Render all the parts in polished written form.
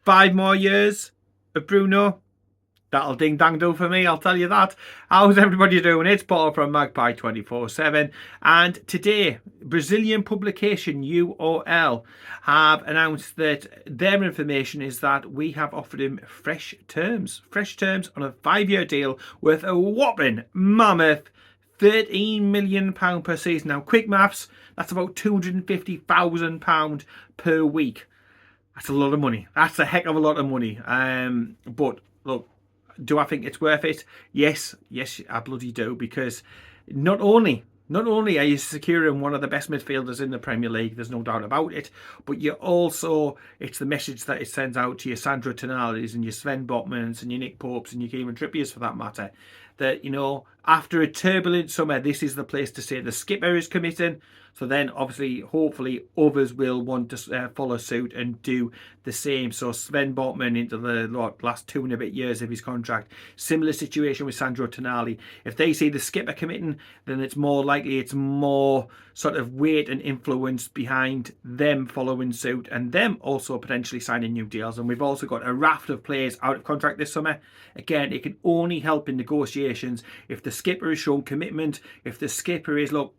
5 more years of Bruno. That'll ding dang do for me, I'll tell you that. How's everybody doing? It's Paul from Magpie 24/7, and today Brazilian publication UOL have announced that their information is that we have offered him fresh terms on a 5-year deal worth a whopping mammoth £13 million per season. Now, quick maths, that's about £250,000 per week. That's a lot of money. That's a heck of a lot of money. But look, do I think it's worth it? Yes, I bloody do, because not only are you securing one of the best midfielders in the Premier League, there's no doubt about it, but you also, it's the message that it sends out to your Sandro Tonali's and your Sven Botmans and your Nick Popes and your Kieran Trippiers for that matter, that, you know, after a turbulent summer, this is the place to say the skipper is committing. So then, obviously, hopefully, others will want to follow suit and do the same. So Sven Botman into the last 2 and a bit years of his contract. Similar situation with Sandro Tonali. If they see the skipper committing, then it's more likely it's more sort of weight and influence behind them following suit and them also potentially signing new deals. And we've also got a raft of players out of contract this summer. Again, it can only help in negotiations if the skipper has shown commitment, if the skipper is, look,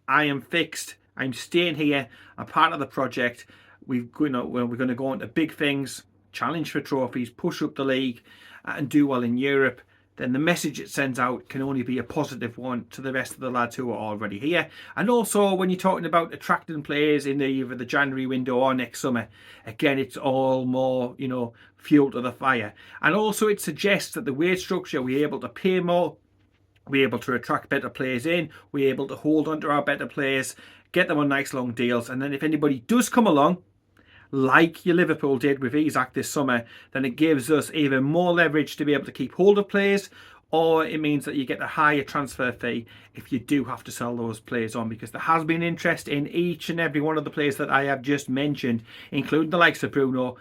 I am fixed, I'm staying here, I'm part of the project, we're going to go on to big things, challenge for trophies, push up the league and do well in Europe, then the message it sends out can only be a positive one to the rest of the lads who are already here. And also, when you're talking about attracting players in either the January window or next summer, again, it's all more, you know, fuel to the fire. And also it suggests that the wage structure, we're able to pay more, we're able to attract better players in, we're able to hold on to our better players, get them on nice long deals, and then if anybody does come along, like your Liverpool did with Isak this summer, then it gives us even more leverage to be able to keep hold of players, or it means that you get a higher transfer fee if you do have to sell those players on, because there has been interest in each and every one of the players that I have just mentioned, including the likes of Bruno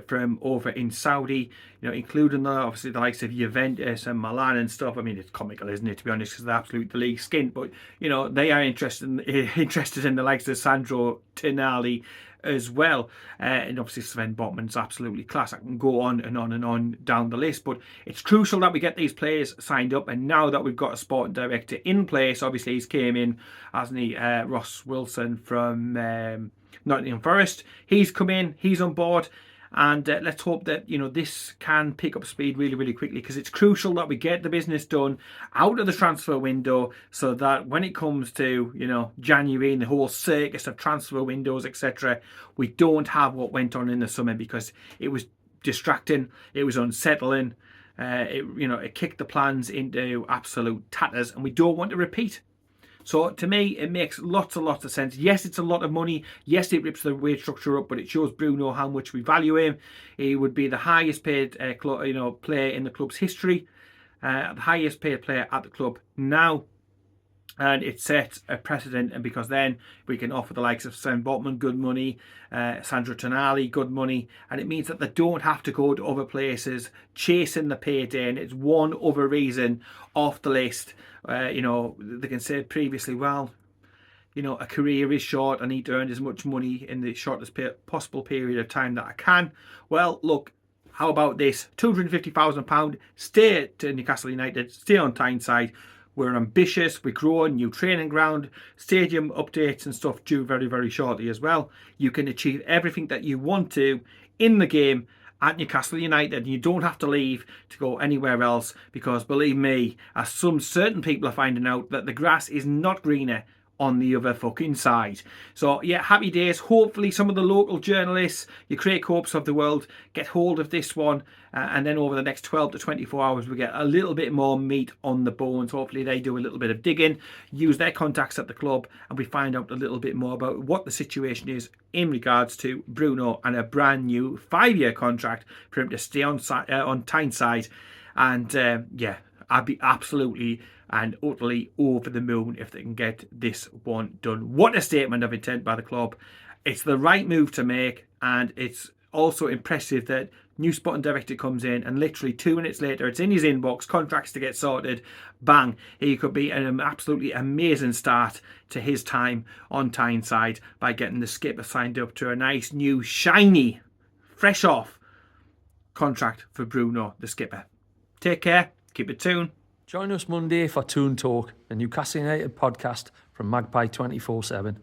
from over in Saudi, you know, including obviously the likes of Juventus and Milan and stuff. I mean, it's comical, isn't it, to be honest, because they're absolute the league skint, but you know, they are interested in the likes of Sandro Tonali as well, and obviously Sven Botman's absolutely class. I can go on and on and on down the list, but it's crucial that we get these players signed up. And now that we've got a sporting director in place, obviously he's came in, hasn't he, Ross Wilson from Nottingham Forest, he's come in, he's on board. And let's hope that, you know, this can pick up speed really, really quickly, because it's crucial that we get the business done out of the transfer window, so that when it comes to, you know, January and the whole circus of transfer windows, etc., we don't have what went on in the summer, because it was distracting, it was unsettling, it kicked the plans into absolute tatters, and we don't want to repeat. So to me, it makes lots of sense. Yes, it's a lot of money. Yes, it rips the wage structure up, but it shows Bruno how much we value him. He would be the highest paid player in the club's history, the highest paid player at the club now. And it sets a precedent, and because then we can offer the likes of Sven Botman good money, Sandro Tonali good money, and it means that they don't have to go to other places chasing the payday, and it's one other reason off the list. You know, they can say previously, well, you know, a career is short, I need to earn as much money in the shortest possible period of time that I can. Well, look, how about this? £250,000, stay at Newcastle United, stay on Tyneside. We're ambitious, we're growing, new training ground, stadium updates and stuff due very, very shortly as well. You can achieve everything that you want to in the game at Newcastle United, and you don't have to leave to go anywhere else, because believe me, as some certain people are finding out, that the grass is not greener on the other fucking side. So yeah, happy days. Hopefully some of the local journalists, your Craig Hopes of the world, get hold of this one, and then over the next 12 to 24 hours we get a little bit more meat on the bones. Hopefully they do a little bit of digging, use their contacts at the club, and we find out a little bit more about what the situation is in regards to Bruno and a brand new 5-year contract for him to stay on Tyneside. And yeah, I'd be absolutely and utterly over the moon if they can get this one done. What a statement of intent by the club. It's the right move to make, and it's also impressive that new sporting director comes in and literally 2 minutes later it's in his inbox, contracts to get sorted, bang, he could be an absolutely amazing start to his time on Tyneside by getting the skipper signed up to a nice new shiny, fresh off contract for Bruno, the skipper. Take care. Keep it tuned. Join us Monday for Toon Talk, a Newcastle United podcast from Magpie 24/7.